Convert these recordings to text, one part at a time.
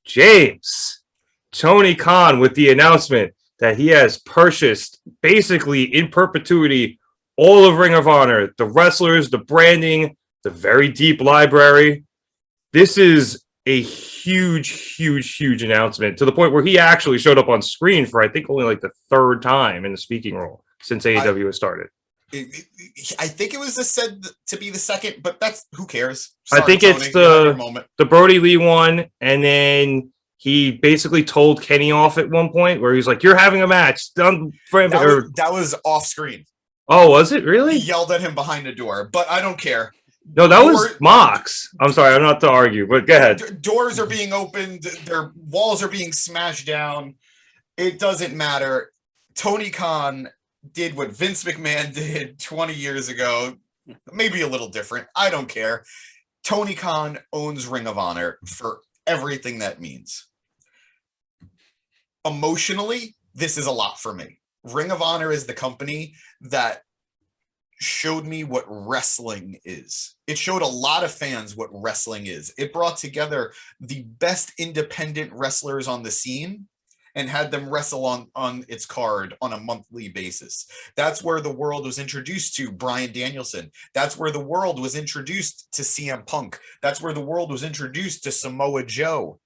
James, Tony Khan with the announcement that he has purchased basically in perpetuity all of Ring of Honor, the wrestlers, the branding, the very deep library. This is a huge announcement to the point where he actually showed up on screen for, I think, only like the third time in the speaking role since AEW has started. I think it was said to be the second, but that's who cares. Sorry, I think Tony, it's the Brody Lee one, and then he basically told Kenny off at one point where he was like, "You're having a match." That was off screen. Oh, was it really? He yelled at him behind the door, but I don't care. No, that was Mox. I'm sorry, I'm not to argue, but go ahead. Doors are being opened, their walls are being smashed down. It doesn't matter. Tony Khan did what Vince McMahon did 20 years ago, maybe a little different. I don't care. Tony Khan owns Ring of Honor for everything that means. Emotionally, this is a lot for me. Ring of Honor is the company that showed me what wrestling is. It showed a lot of fans what wrestling is. It brought together the best independent wrestlers on the scene and had them wrestle on its card on a monthly basis. That's where the world was introduced to Bryan Danielson. That's where the world was introduced to CM Punk. That's where the world was introduced to Samoa Joe.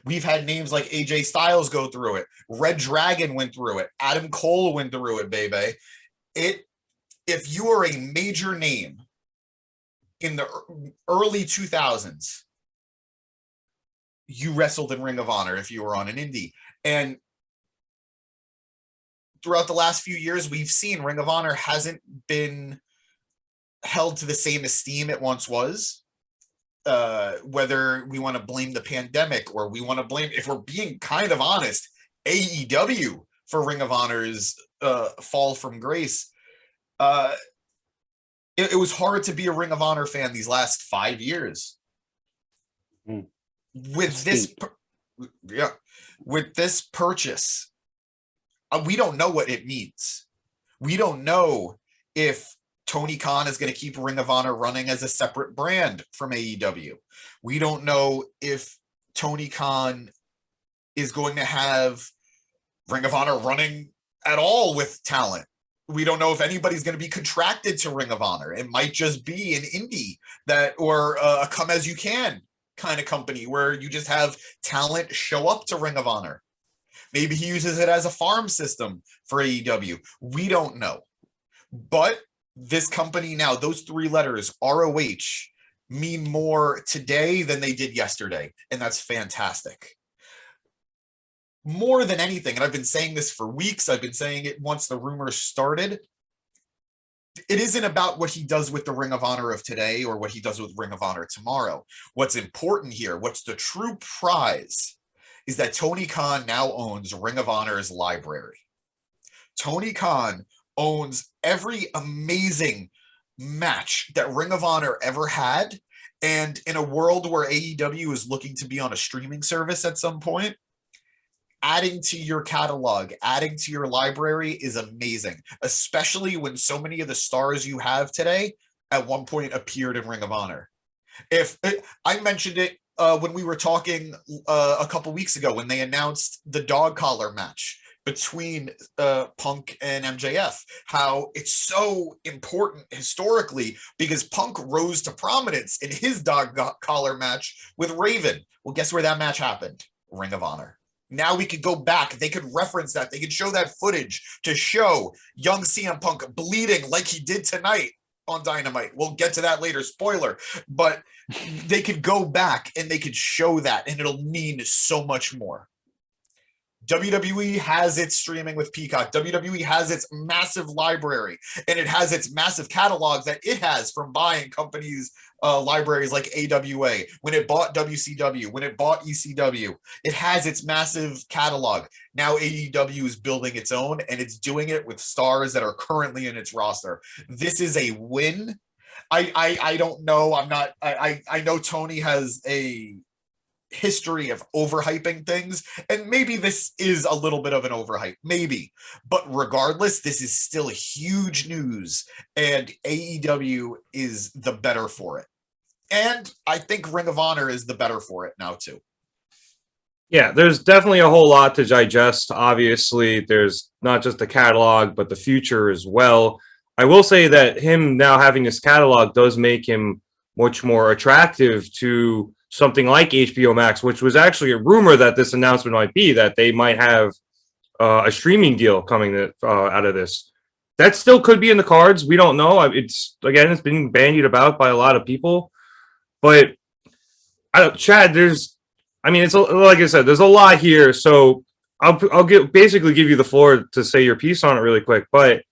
We've had names like AJ Styles go through it. Red Dragon went through it. Adam Cole went through it, baby. If you are a major name in the early 2000s, you wrestled in Ring of Honor if you were on an indie. And throughout the last few years, we've seen Ring of Honor hasn't been held to the same esteem it once was. Whether we want to blame the pandemic or we want to blame, if we're being kind of honest, AEW for Ring of Honor's fall from grace. It was hard to be a Ring of Honor fan these last 5 years. With this purchase, we don't know what it means. We don't know if Tony Khan is going to keep Ring of Honor running as a separate brand from AEW. We don't know if Tony Khan is going to have Ring of Honor running at all with talent. We don't know if anybody's going to be contracted to Ring of Honor. It might just be an indie or a come as you can kind of company where you just have talent show up to Ring of Honor. Maybe he uses it as a farm system for AEW. We don't know. But this company now, those three letters, ROH, mean more today than they did yesterday. And that's fantastic. More than anything, and I've been saying this for weeks, I've been saying it once the rumors started, it isn't about what he does with the Ring of Honor of today or what he does with Ring of Honor tomorrow. What's important here, what's the true prize, is that Tony Khan now owns Ring of Honor's library. Tony Khan owns every amazing match that Ring of Honor ever had. And in a world where AEW is looking to be on a streaming service at some point, adding to your catalog, adding to your library is amazing, especially when so many of the stars you have today at one point appeared in Ring of Honor. I mentioned it when we were talking a couple weeks ago when they announced the dog collar match between Punk and MJF, how it's so important historically because Punk rose to prominence in his dog collar match with Raven. Well, guess where that match happened? Ring of Honor. Now we could go back. They could reference that. They could show that footage to show young CM Punk bleeding like he did tonight on Dynamite. We'll get to that later, spoiler. But they could go back and they could show that, and it'll mean so much more. WWE has its streaming with Peacock. WWE has its massive library, and it has its massive catalogs that it has from buying companies' libraries like AWA, when it bought WCW, when it bought ECW. It has its massive catalog. Now AEW is building its own, and it's doing it with stars that are currently in its roster. This is a win. I don't know. I know Tony has a history of overhyping things, and maybe this is a little bit of an overhype, maybe, but regardless, this is still huge news, and AEW is the better for it, and I think Ring of Honor is the better for it now too. Yeah, there's definitely a whole lot to digest. Obviously, there's not just the catalog, but the future as well. I will say that him now having this catalog does make him much more attractive to something like HBO Max, which was actually a rumor that this announcement might be that they might have a streaming deal coming out of this. That still could be in the cards. We don't know. It's been bandied about by a lot of people, but Chad, like I said, there's a lot here. So basically give you the floor to say your piece on it really quick. But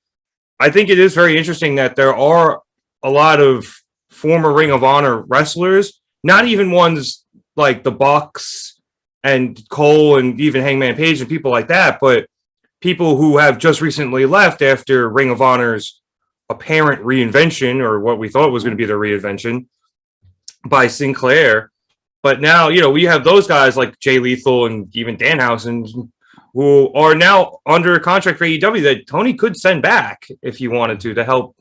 I think it is very interesting that there are a lot of former Ring of Honor wrestlers, not even ones like the Bucks and Cole and even Hangman Page and people like that, but people who have just recently left after Ring of Honor's apparent reinvention, or what we thought was going to be the reinvention by Sinclair. But now, we have those guys like Jay Lethal and even Danhausen who are now under a contract for AEW that Tony could send back if he wanted to help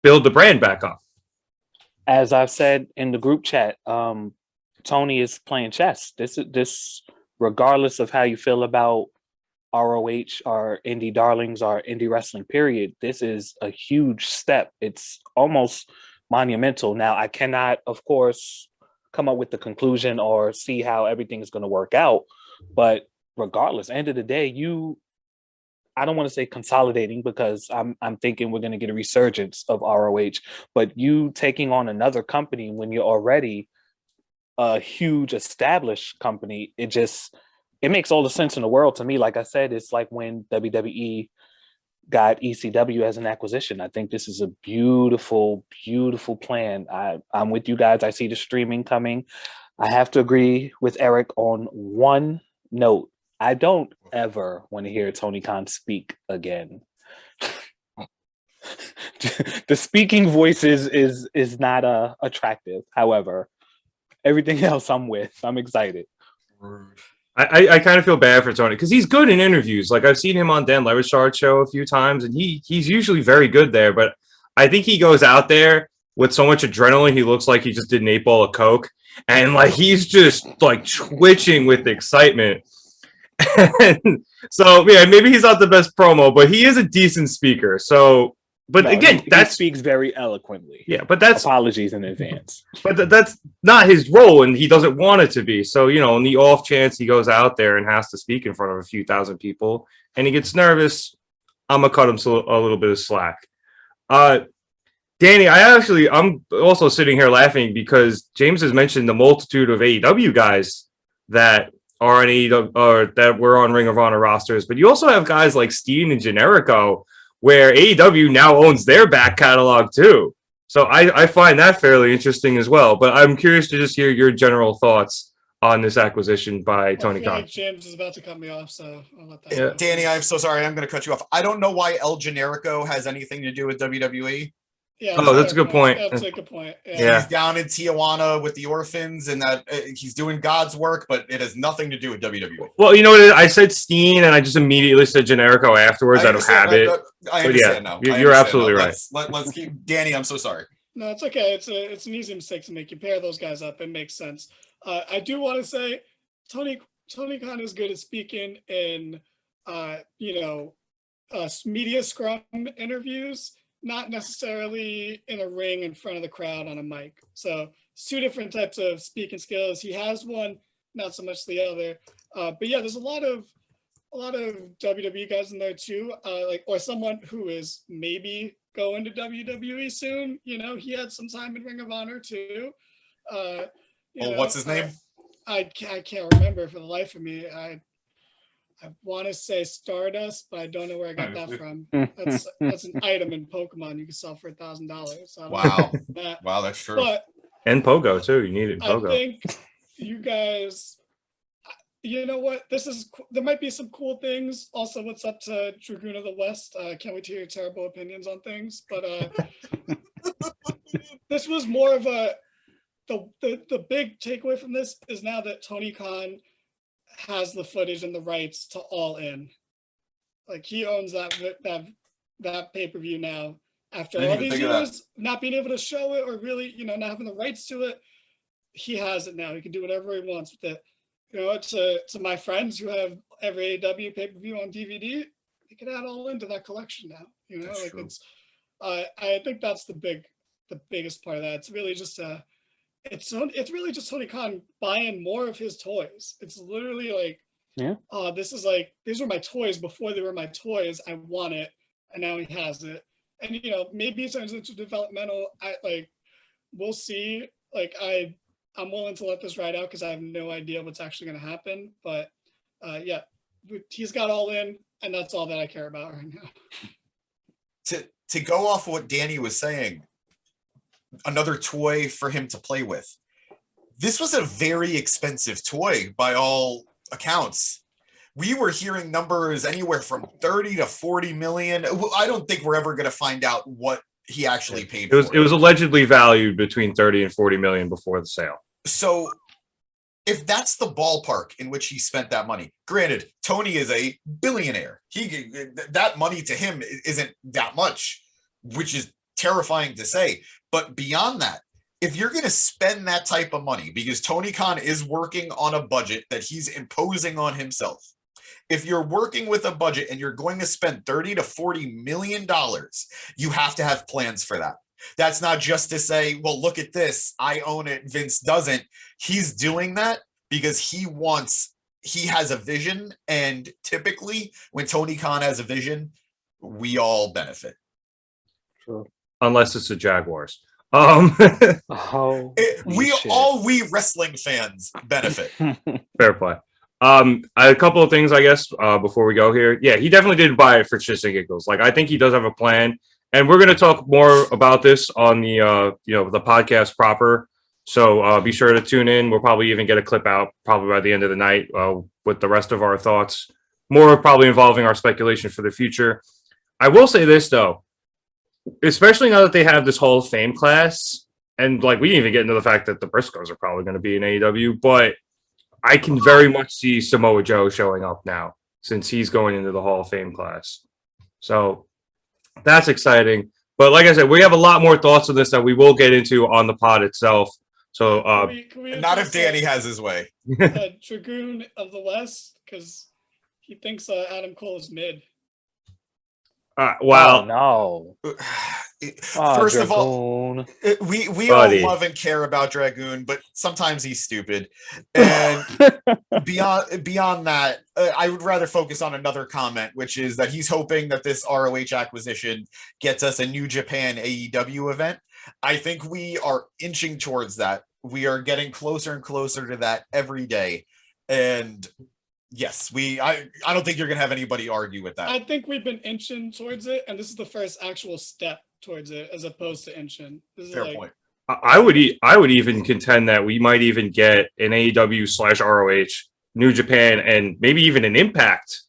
build the brand back up. As I've said in the group chat, Tony is playing chess. This, regardless of how you feel about ROH or indie darlings or indie wrestling, period, this is a huge step. It's almost monumental. Now, I cannot, of course, come up with the conclusion or see how everything is going to work out, but regardless, end of the day, I don't want to say consolidating, because I'm thinking we're going to get a resurgence of ROH, but you taking on another company when you're already a huge established company, it makes all the sense in the world to me. Like I said, it's like when WWE got ECW as an acquisition. I think this is a beautiful, beautiful plan. I'm with you guys. I see the streaming coming. I have to agree with Eric on one note. I don't ever want to hear Tony Khan speak again. The speaking voice is not attractive. However, everything else I'm with. I'm excited. I kind of feel bad for Tony because he's good in interviews. Like, I've seen him on Dan Levichard's show a few times, and he's usually very good there. But I think he goes out there with so much adrenaline, he looks like he just did an 8-ball of coke, and like he's just like twitching with excitement. And so yeah, maybe he's not the best promo, but he is a decent speaker. So, but no, again, he speaks very eloquently. Yeah, but that's apologies in advance. But that's not his role, and he doesn't want it to be. So, in the off chance he goes out there and has to speak in front of a few thousand people, and he gets nervous, I'm gonna cut him a little bit of slack. Danny, I'm also sitting here laughing because James has mentioned the multitude of AEW guys that are on AEW or that were on Ring of Honor rosters, but you also have guys like Steen and Generico, where AEW now owns their back catalog too. So I find that fairly interesting as well. But I'm curious to just hear your general thoughts on this acquisition by Tony Khan. Like James is about to cut me off, so I'll let that go. Danny, I'm so sorry. I'm going to cut you off. I don't know why El Generico has anything to do with WWE. Yeah, that's a good point. That's a good point. Yeah. He's down in Tijuana with the orphans, and that he's doing God's work, but it has nothing to do with WWE. Well, you know what? I said Steen, and I just immediately said Generico afterwards out of habit. I understand now. You're absolutely right. Let's keep Danny. I'm so sorry. No, it's okay. It's an easy mistake to make. You pair those guys up, it makes sense. I do want to say, Tony Khan is good at speaking in, media scrum interviews. Not necessarily in a ring in front of the crowd on a mic. So it's two different types of speaking skills. He has one, not so much the other. But yeah, there's a lot of WWE guys in there too. Or someone who is maybe going to WWE soon. He had some time in Ring of Honor too. What's his name? I can't remember for the life of me. I want to say Stardust, but I don't know where I got that from. That's an item in Pokemon you can sell for $1,000. Wow, wow, that's true. And Pogo too. You need it. Pogo. I think you guys. You know what? There might be some cool things. Also, what's up to Dragoon of the West? Can't wait to hear your terrible opinions on things. But this was more of the big takeaway from this is now that Tony Khan has the footage and the rights to All In. Like, he owns that pay-per-view now. After all these years, not being able to show it or really, not having the rights to it, he has it now. He can do whatever he wants with it. to my friends who have every AEW pay-per-view on DVD, they can add all into that collection now. That's Like true. it's I think that's the biggest part of that. It's really just it's really just Tony Khan buying more of his toys. It's literally like, this is like, these were my toys before they were my toys. I want it, and now he has it. And maybe it turns into developmental. We'll see. Like I'm willing to let this ride out because I have no idea what's actually going to happen. But he's got all in, and that's all that I care about right now. To go off what Danny was saying, another toy for him to play with. This was a very expensive toy by all accounts. We were hearing numbers anywhere from 30 to 40 million. I don't think we're ever going to find out what he actually paid for. It was allegedly valued between 30 and 40 million before the sale. So if that's the ballpark in which he spent that money, granted, Tony is a billionaire. That money to him isn't that much, which is terrifying to say. But beyond that, if you're going to spend that type of money, because Tony Khan is working on a budget that he's imposing on himself, if you're working with a budget and you're going to spend 30 to 40 million dollars, you have to have plans for that. That's not just to say, well, look at this, I own it, Vince doesn't. He's doing that because he has a vision, and typically when Tony Khan has a vision, we all benefit. True. Unless it's the Jaguars. We wrestling fans benefit. Fair play. A couple of things, I guess, before we go here. Yeah, he definitely did buy it for shits and giggles. Like, I think he does have a plan, and we're going to talk more about this on the the podcast proper. So be sure to tune in. We'll probably even get a clip out probably by the end of the night with the rest of our thoughts, more probably involving our speculation for the future. I will say this though, especially now that they have this Hall of Fame class, and like we didn't even get into the fact that the Briscoes are probably going to be in AEW, but I can very much see Samoa Joe showing up now since he's going into the Hall of Fame class. So that's exciting. But like I said, we have a lot more thoughts on this that we will get into on the pod itself. So Can we not if Danny has his way. Dragoon of the West, because he thinks Adam Cole is mid. Well, no. First of all, we all love and care about Dragoon, but sometimes he's stupid. And beyond that, I would rather focus on another comment, which is that he's hoping that this ROH acquisition gets us a New Japan AEW event. I think we are inching towards that. We are getting closer and closer to that every day. And yes, I don't think you're going to have anybody argue with that. I think we've been inching towards it, and this is the first actual step towards it, as opposed to inching. This is Fair point. I would even contend that we might even get an AEW/ROH, New Japan, and maybe even an Impact.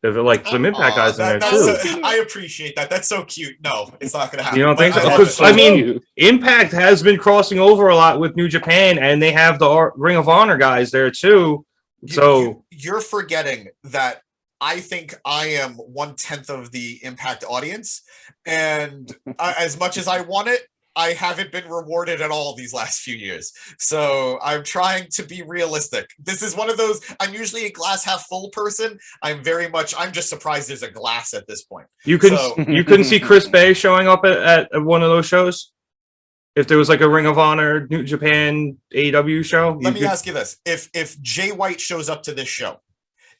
If like some Impact guys in there too. I appreciate that. That's so cute. No, it's not going to happen. You don't think so? Because I mean, Impact has been crossing over a lot with New Japan, and they have the Ring of Honor guys there too. So you're forgetting that I think I am 1/10 of the Impact audience, and as much as I want it, I haven't been rewarded at all these last few years. So I'm trying to be realistic. This is one of those, I'm usually a glass half full person. I'm just surprised there's a glass at this point. You couldn't see Chris Bay showing up at one of those shows? If there was like a Ring of Honor, New Japan, AEW show? Let me ask you this. If Jay White shows up to this show,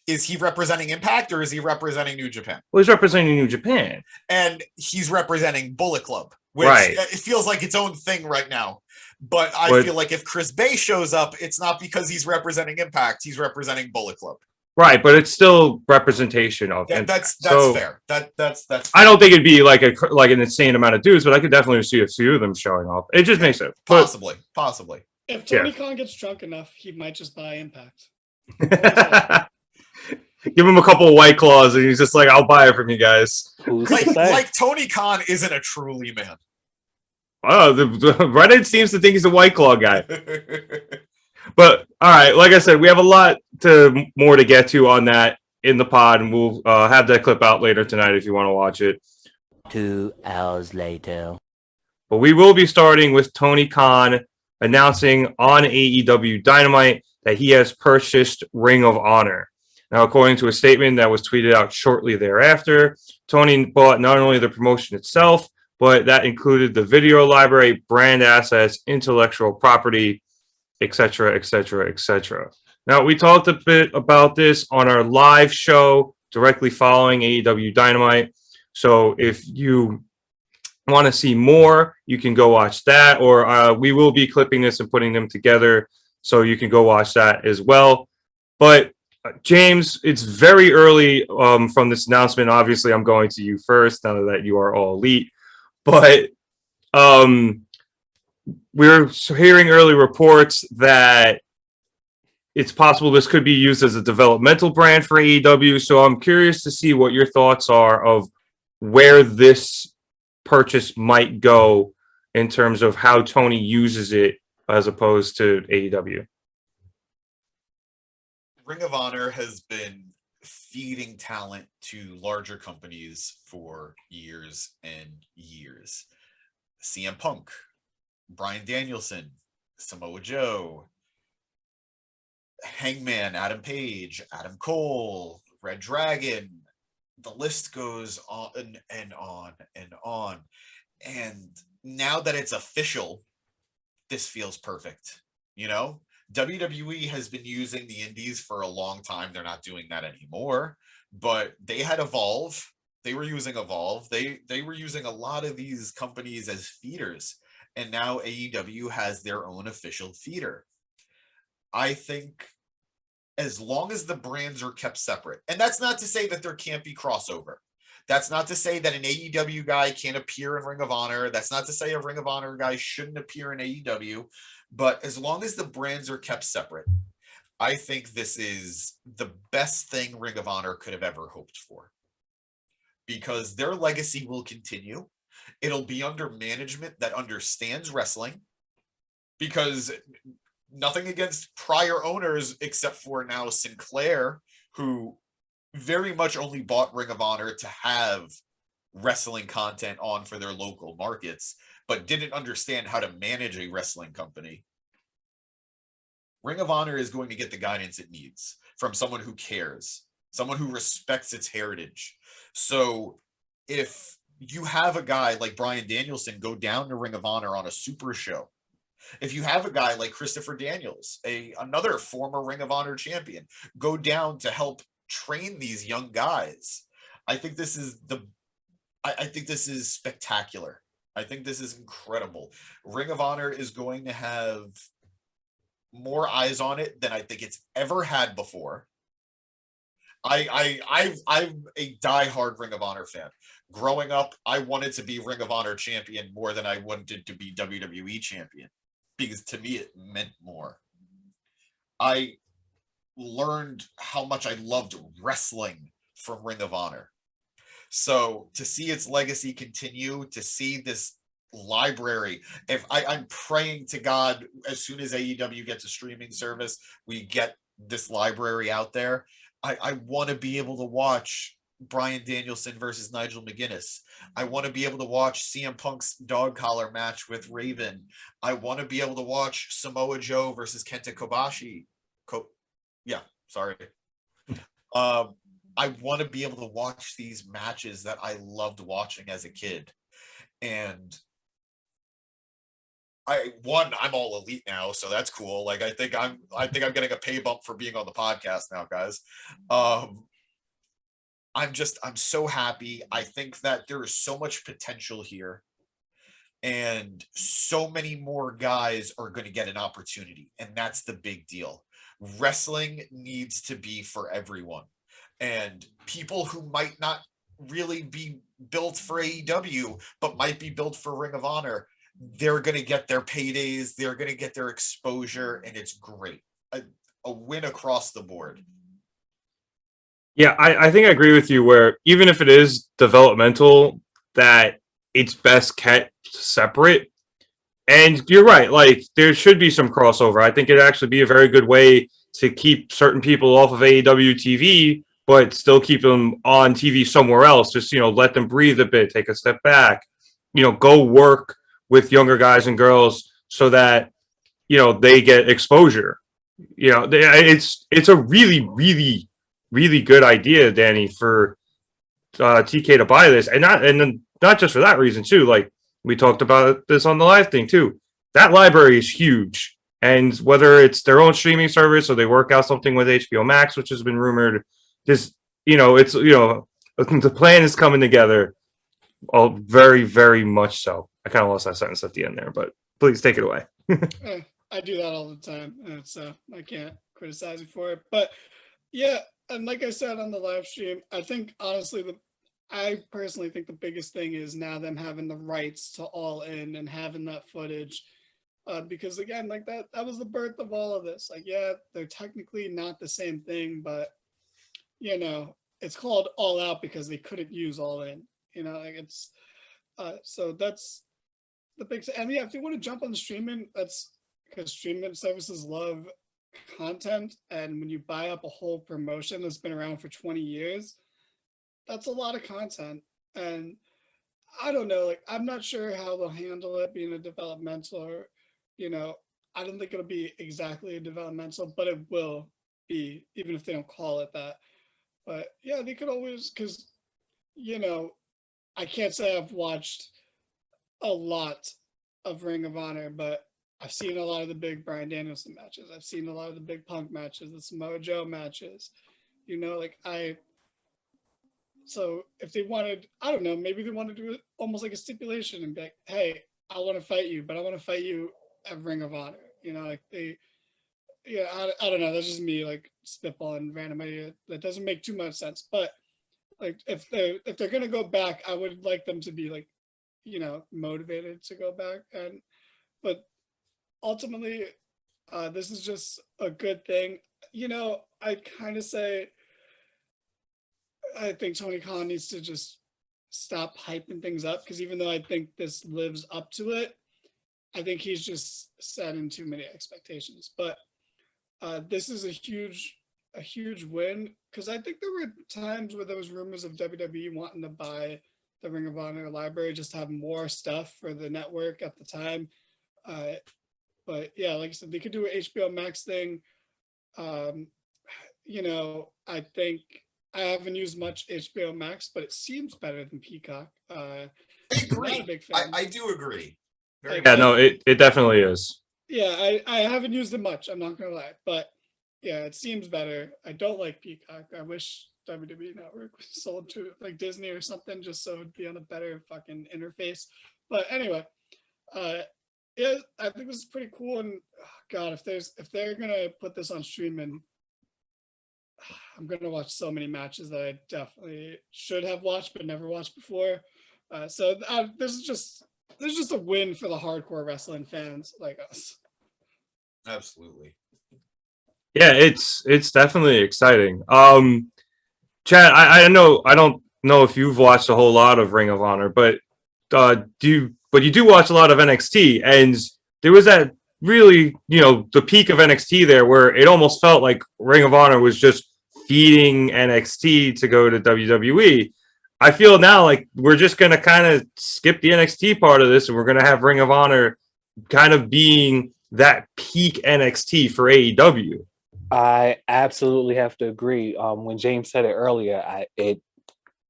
is he representing Impact or is he representing New Japan? Well, he's representing New Japan. And he's representing Bullet Club, which it feels like its own thing right now. But I feel like if Chris Bay shows up, it's not because he's representing Impact, he's representing Bullet Club. Right, but it's still representation of Impact. That's fair. That's fair. I don't think it'd be like an insane amount of dudes, but I could definitely see a few of them showing up. It just makes it. Possibly. If Tony Khan gets drunk enough, he might just buy Impact. Give him a couple of White Claws, and he's just like, "I'll buy it from you guys." Like Tony Khan isn't a truly man. Oh, the Reddit seems to think he's a White Claw guy. But all right, like I said, we have a lot more to get to on that in the pod, and we'll have that clip out later tonight if you want to watch it. 2 hours later. But we will be starting with Tony Khan announcing on AEW Dynamite that he has purchased Ring of Honor. Now, according to a statement that was tweeted out shortly thereafter, Tony bought not only the promotion itself, but that included the video library, brand assets, intellectual property, etc., etc., etc. Now, we talked a bit about this on our live show directly following AEW Dynamite. So if you want to see more, you can go watch that, or we will be clipping this and putting them together, so you can go watch that as well. But James, it's very early from this announcement. Obviously, I'm going to you first now that you are all elite. But we're hearing early reports that it's possible this could be used as a developmental brand for AEW. So I'm curious to see what your thoughts are of where this purchase might go in terms of how Tony uses it as opposed to AEW. Ring of Honor has been feeding talent to larger companies for years and years. CM Punk, Bryan Danielson, Samoa Joe, Hangman, Adam Page, Adam Cole, Red Dragon. The list goes on and on and on. And now that it's official, this feels perfect. You know, WWE has been using the indies for a long time. They're not doing that anymore, but they had Evolve. They were using Evolve. They were using a lot of these companies as feeders, and now AEW has their own official feeder. I think as long as the brands are kept separate, and that's not to say that there can't be crossover. That's not to say that an AEW guy can't appear in Ring of Honor. That's not to say a Ring of Honor guy shouldn't appear in AEW. But as long as the brands are kept separate, I think this is the best thing Ring of Honor could have ever hoped for. Because their legacy will continue. It'll be under management that understands wrestling. Because nothing against prior owners, except for now Sinclair, who very much only bought Ring of Honor to have wrestling content on for their local markets, but didn't understand how to manage a wrestling company. Ring of Honor is going to get the guidance it needs from someone who cares, someone who respects its heritage. So if you have a guy like Bryan Danielson go down to Ring of Honor on a super show, if you have a guy like Christopher Daniels, another former Ring of Honor champion, go down to help train these young guys, I think this is spectacular. I think this is incredible. Ring of Honor is going to have more eyes on it than I think it's ever had before. I'm a diehard Ring of Honor fan. Growing up, I wanted to be Ring of Honor champion more than I wanted to be WWE champion, because to me it meant more. I learned how much I loved wrestling from Ring of Honor. So to see its legacy continue, to see this library, I'm praying to God, as soon as AEW gets a streaming service, we get this library out there. I want to be able to watch Bryan Danielson versus Nigel McGuinness. I want to be able to watch CM Punk's dog collar match with Raven. I want to be able to watch Samoa Joe versus Kenta Kobashi. I want to be able to watch these matches that I loved watching as a kid. And I'm all elite now, so that's cool. Like I think I'm getting a pay bump for being on the podcast now, guys. I'm so happy. I think that there is so much potential here, and so many more guys are going to get an opportunity, and that's the big deal. Wrestling needs to be for everyone, and people who might not really be built for AEW, but might be built for Ring of Honor, they're going to get their paydays, they're going to get their exposure, and it's great. A win across the board. Yeah, I think I agree with you where even if it is developmental, that it's best kept separate. And you're right, like there should be some crossover. I think it'd actually be a very good way to keep certain people off of AEW TV, but still keep them on TV somewhere else. Just, let them breathe a bit, take a step back, go work with younger guys and girls so that, they get exposure. you know, it's a really, really, really good idea, Danny, for TK to buy this, and not just for that reason too. Like we talked about this on the live thing too. That library is huge, and whether it's their own streaming service or they work out something with HBO Max, which has been rumored, this it's the plan is coming together. Oh, very, very much so. I kind of lost that sentence at the end there, but please take it away. I do that all the time, so I can't criticize you for it. But yeah, and like I said on the live stream, I think honestly, I personally think the biggest thing is now them having the rights to All In and having that footage, because again, like that was the birth of all of this. Like, yeah, they're technically not the same thing, but it's called All Out because they couldn't use All In. Like it's so that's the big thing. And yeah, if you want to jump on streaming, that's because streaming services love content, and when you buy up a whole promotion that's been around for 20 years, that's a lot of content. And I don't know, like I'm not sure how they'll handle it being a developmental, or I don't think it'll be exactly a developmental, but it will be, even if they don't call it that. But yeah, they could always, because I can't say I've watched a lot of Ring of Honor, but I've seen a lot of the big Bryan Danielson matches. I've seen a lot of the big Punk matches, the Samoa Joe matches. So if they wanted, I don't know, maybe they want to do it almost like a stipulation and be like, hey, I want to fight you, but I want to fight you at Ring of Honor. I don't know. That's just me like spitballing random idea. That doesn't make too much sense. But like if they're gonna go back, I would like them to be like, motivated to go back. But ultimately, this is just a good thing. I kind of say I think Tony Khan needs to just stop hyping things up, because even though I think this lives up to it, I think he's just setting too many expectations. But this is a huge win, because I think there were times where there was rumors of WWE wanting to buy the Ring of Honor library just to have more stuff for the network at the time. But yeah, like I said, they could do an HBO Max thing. I think I haven't used much HBO Max, but it seems better than Peacock. I I'm not a agree. big fan. I do agree. Very Yeah, much. no, it definitely is. Yeah, I haven't used it much. I'm not gonna lie, but yeah, it seems better. I don't like Peacock. I wish WWE Network was sold to like Disney or something, just so it'd be on a better fucking interface. But anyway, yeah, I think this is pretty cool. And God, if they're gonna put this on streaming, I'm gonna watch so many matches that I definitely should have watched but never watched before. So this is just a win for the hardcore wrestling fans like us. Absolutely. Yeah, it's definitely exciting. Chad, I don't know if you've watched a whole lot of Ring of Honor, but you do watch a lot of NXT, and there was that really, the peak of NXT there where it almost felt like Ring of Honor was just feeding NXT to go to WWE. I feel now like we're just going to kind of skip the NXT part of this, and we're going to have Ring of Honor kind of being that peak NXT for AEW. I absolutely have to agree. When James said it earlier, it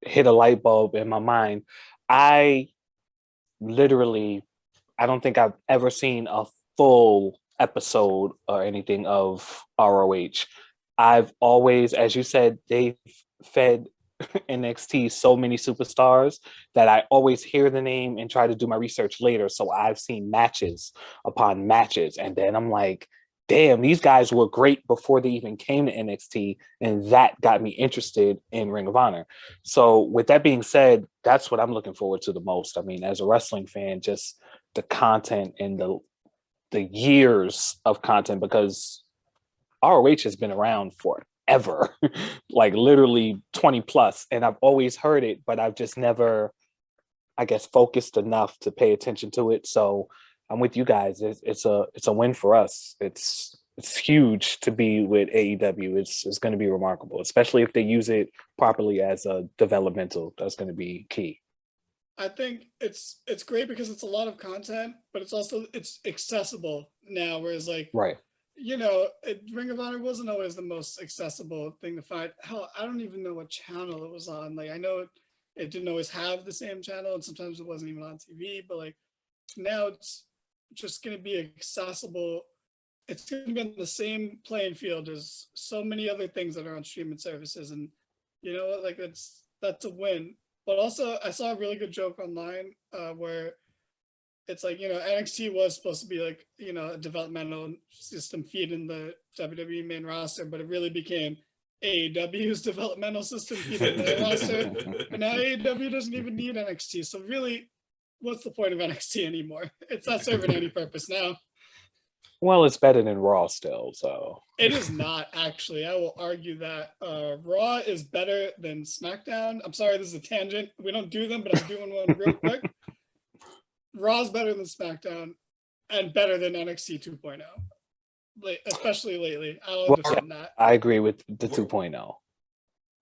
hit a light bulb in my mind. I don't think I've ever seen a full episode or anything of ROH. I've always, as you said, they've fed NXT so many superstars that I always hear the name and try to do my research later. So I've seen matches upon matches, and then I'm like, damn, these guys were great before they even came to NXT, and that got me interested in Ring of Honor. So with that being said, that's what I'm looking forward to the most. I mean, as a wrestling fan, just the content and the years of content, because ROH has been around forever, like literally 20 plus, and I've always heard it, but I've just never, I guess, focused enough to pay attention to it. So I'm with you guys. It's a win for us. It's huge to be with AEW. It's going to be remarkable, especially if they use it properly as a developmental. That's going to be key. I think it's great because it's a lot of content, but it's accessible now. Whereas like, right, Ring of Honor wasn't always the most accessible thing to find. Hell, I don't even know what channel it was on. Like, I know it didn't always have the same channel, and sometimes it wasn't even on TV. But like now, it's just going to be accessible. It's going to be on the same playing field as so many other things that are on streaming services, and you know what? Like that's a win. But also, I saw a really good joke online where it's like, NXT was supposed to be like, a developmental system feeding the WWE main roster, but it really became AEW's developmental system feeding their roster. But now AEW doesn't even need NXT. So really, what's the point of NXT anymore? It's not serving any purpose now. Well, it's better than Raw still, so. It is not, actually. I will argue that Raw is better than SmackDown. I'm sorry, this is a tangent. We don't do them, but I'm doing one real quick. Raw's better than SmackDown and better than NXT 2.0, especially lately. I'll defend that. I agree with the 2.0.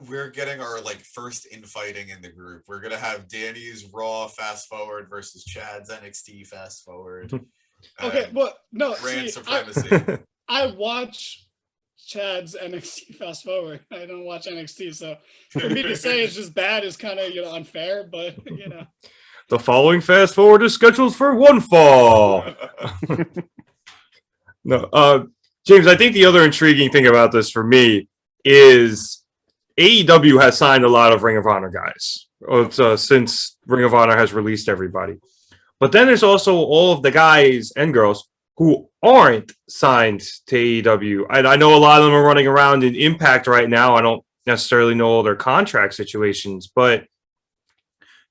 We're getting our first infighting in the group. We're gonna have Danny's Raw fast forward versus Chad's NXT fast forward. Okay, well, no, brand see, supremacy. I watch Chad's NXT fast forward. I don't watch NXT, so for me to say it's just bad is kind of unfair, but The following fast forward is scheduled for one fall. No, James, I think the other intriguing thing about this for me is AEW has signed a lot of Ring of Honor guys since Ring of Honor has released everybody. But then there's also all of the guys and girls who aren't signed to AEW. I know a lot of them are running around in Impact right now. I don't necessarily know all their contract situations, but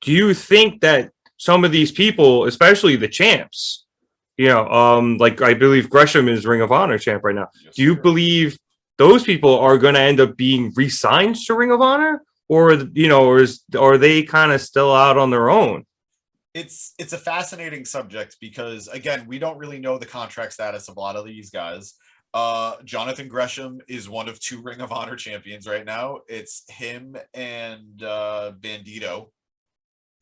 do you think that some of these people, especially the champs, like I believe Gresham is Ring of Honor champ right now. Yes, do you sir. believe those people are going to end up being re-signed to Ring of Honor, or are they kind of still out on their own? It's a fascinating subject because, again, we don't really know the contract status of a lot of these guys. Jonathan Gresham is one of 2 Ring of Honor champions right now. It's him and Bandito,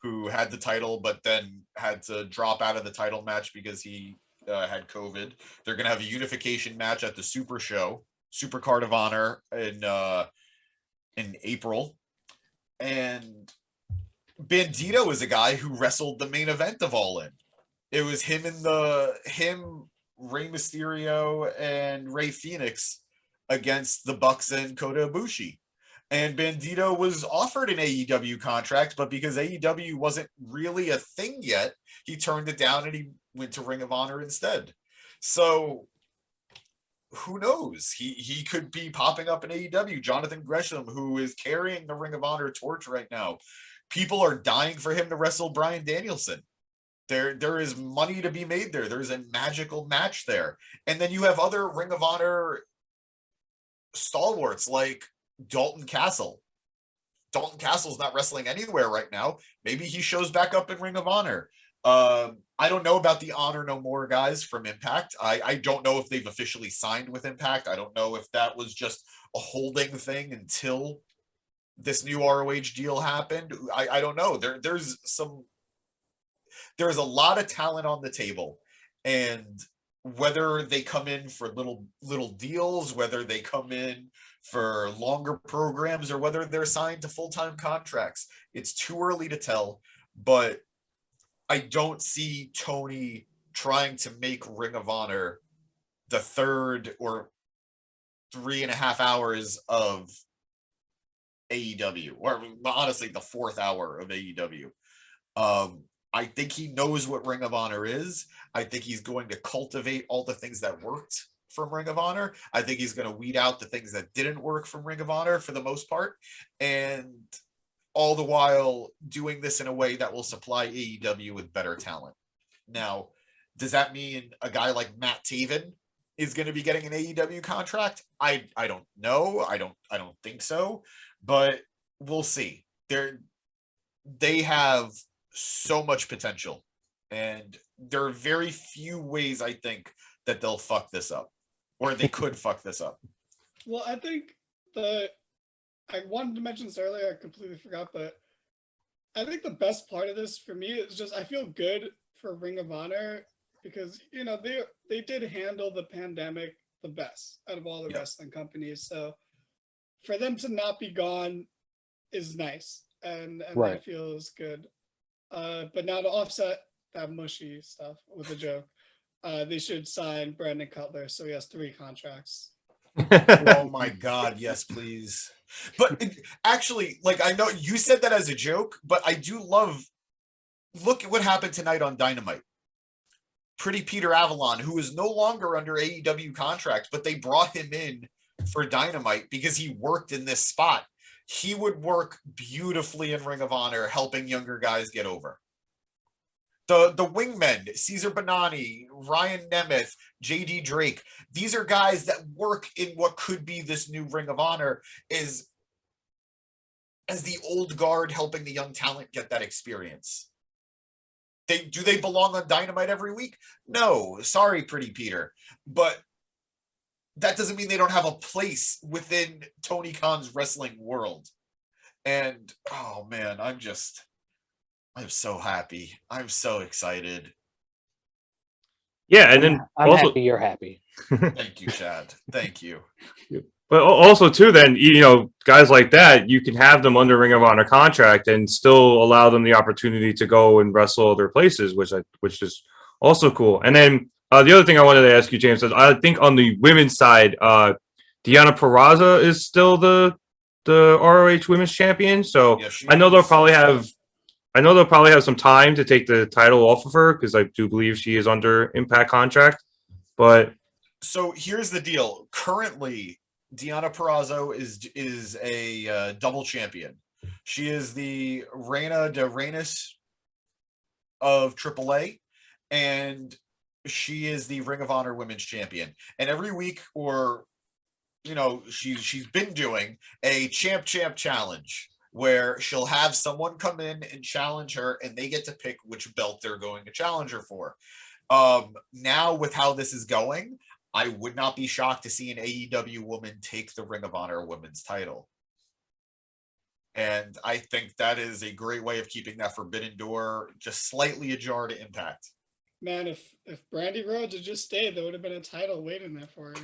who had the title but then had to drop out of the title match because he had COVID. They're going to have a unification match at the Super Card of Honor in April. And Bandito is a guy who wrestled the main event of All In. It was him, Rey Mysterio, and Rey Fenix against the Bucks and Kota Ibushi. And Bandito was offered an AEW contract, but because AEW wasn't really a thing yet, he turned it down and he went to Ring of Honor instead. So who knows? He could be popping up in AEW. Jonathan Gresham, who is carrying the Ring of Honor torch right now. People are dying for him to wrestle Bryan Danielson. There is money to be made there. There's a magical match there. And then you have other Ring of Honor stalwarts like Dalton Castle. Dalton Castle's not wrestling anywhere right now. Maybe he shows back up in Ring of Honor. I don't know about the Honor No More guys from Impact. I don't know if they've officially signed with Impact. I don't know if that was just a holding thing until this new ROH deal happened. I don't know. There's a lot of talent on the table, and whether they come in for little deals, whether they come in for longer programs, or whether they're signed to full-time contracts, it's too early to tell. But I don't see Tony trying to make Ring of Honor the 3rd or 3.5 hours of AEW, or honestly the 4th hour of AEW. I think he knows what Ring of Honor is. I think he's going to cultivate all the things that worked from Ring of Honor. I think he's going to weed out the things that didn't work from Ring of Honor for the most part, and all the while doing this in a way that will supply AEW with better talent. Now, does that mean a guy like Matt Taven is going to be getting an AEW contract? I don't know. I don't think so, but we'll see. They have so much potential, and there are very few ways I think that they'll fuck this up, or they could fuck this up. Well, I think I wanted to mention this earlier, I completely forgot, but I think the best part of this for me is just I feel good for Ring of Honor because they did handle the pandemic the best out of all the Yeah. wrestling companies. So for them to not be gone is nice, and Right. that feels good. But now to offset that mushy stuff with a joke, they should sign Brandon Cutler so he has 3 contracts. Oh my God, yes, please. But actually, like, I know you said that as a joke, but I do love. Look at what happened tonight on Dynamite. Pretty Peter Avalon, who is no longer under AEW contract, but they brought him in for Dynamite because he worked in this spot. He would work beautifully in Ring of Honor, helping younger guys get over. The wingmen, Caesar Bonani, Ryan Nemeth, JD Drake, these are guys that work in what could be this new Ring of Honor as the old guard helping the young talent get that experience. Do they belong on Dynamite every week? No, sorry, Pretty Peter. But that doesn't mean they don't have a place within Tony Khan's wrestling world. And oh man, I'm so happy. I'm so excited. Yeah, and then I'm also, happy you're happy. Thank you, Chad. Thank you. but also too, then guys like that, you can have them under Ring of Honor contract and still allow them the opportunity to go and wrestle other places, which is also cool. And then the other thing I wanted to ask you, James, is I think on the women's side, Deonna Purrazzo is still the ROH Women's Champion. So Yeah, she I know they'll is. probably have some time to take the title off of her because I do believe she is under Impact contract. But So here's the deal. Currently, Deonna Purrazzo is a double champion. She is the Reina de Reinas of AAA, and she is the Ring of Honor Women's Champion. And every week, or she's been doing a champ challenge where she'll have someone come in and challenge her, and they get to pick which belt they're going to challenge her for. Now with how this is going, I would not be shocked to see an AEW woman take the Ring of Honor women's title. And I think that is a great way of keeping that forbidden door just slightly ajar to Impact. Man, if Brandy Rhodes had just stayed, there would have been a title waiting there for her.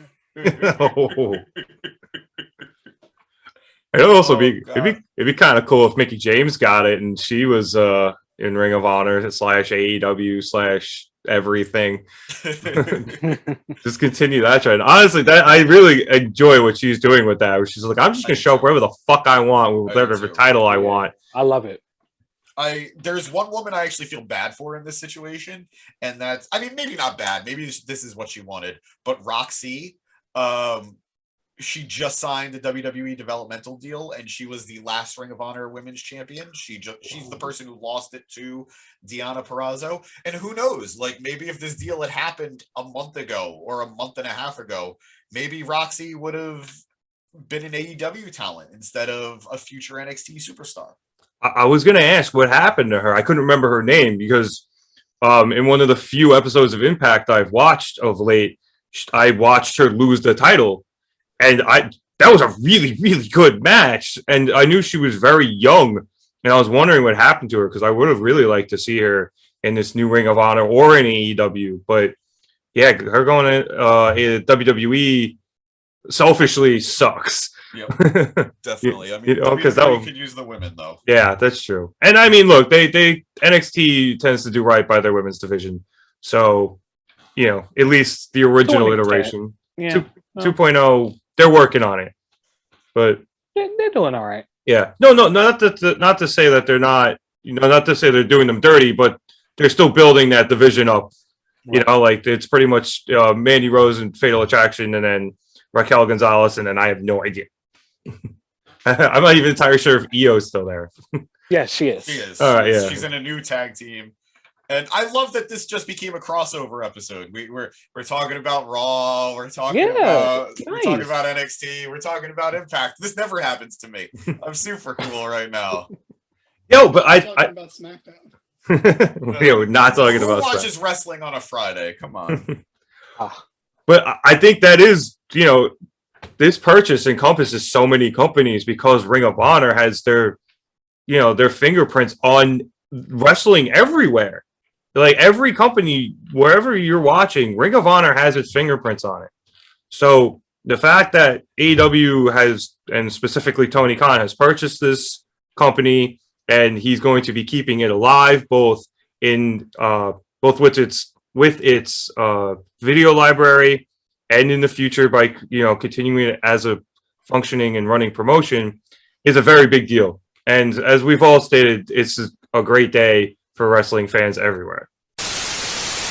it'd also God. it'd be kind of cool if Mickey James got it and she was in Ring of Honor / AEW / everything. Just continue that trend. Honestly, that I really enjoy what she's doing with that. Where she's like, I'm just gonna show up wherever the fuck I want with whatever title I want. I love it. There's one woman I actually feel bad for in this situation, and that's, I mean, maybe not bad. Maybe this is what she wanted, but Roxy, she just signed a WWE developmental deal, and she was the last Ring of Honor Women's Champion. She's the person who lost it to Deonna Purrazzo. And who knows, like, maybe if this deal had happened a month ago or a month and a half ago, maybe Roxy would have been an AEW talent instead of a future NXT superstar. I was gonna ask what happened to her. I couldn't remember her name because in one of the few episodes of Impact I've watched of late, I watched her lose the title. And that was a really, really good match. And I knew she was very young. And I was wondering what happened to her because I would have really liked to see her in this new Ring of Honor or in AEW. But yeah, her going to WWE selfishly sucks. Yep, definitely. I mean, because WWE could use the women, though. Yeah, that's true. And I mean, look, they NXT tends to do right by their women's division. So, at least the original iteration. Yeah. 2.0, they're working on it, but they're doing all right. Yeah, no, not to say that they're not, not to say they're doing them dirty, but they're still building that division up. Right. Like it's pretty much Mandy Rose and Fatal Attraction, and then Raquel Gonzalez, and then I have no idea. I'm not even entirely sure if Io's still there. Yeah, she is. She is. All right, yeah. She's in a new tag team. And I love that this just became a crossover episode. We're talking about Raw. We're talking about NXT. We're talking about Impact. This never happens to me. I'm super cool right now. Yo, but talking about SmackDown. We're not talking about. Who watches wrestling on a Friday? Come on. But I think that is, this purchase encompasses so many companies because Ring of Honor has their fingerprints on wrestling everywhere. Like every company, wherever you're watching, Ring of Honor has its fingerprints on it. So the fact that AEW has, and specifically Tony Khan, has purchased this company, and he's going to be keeping it alive, both with its video library, and in the future by continuing it as a functioning and running promotion, is a very big deal. And as we've all stated, it's a great day for wrestling fans everywhere.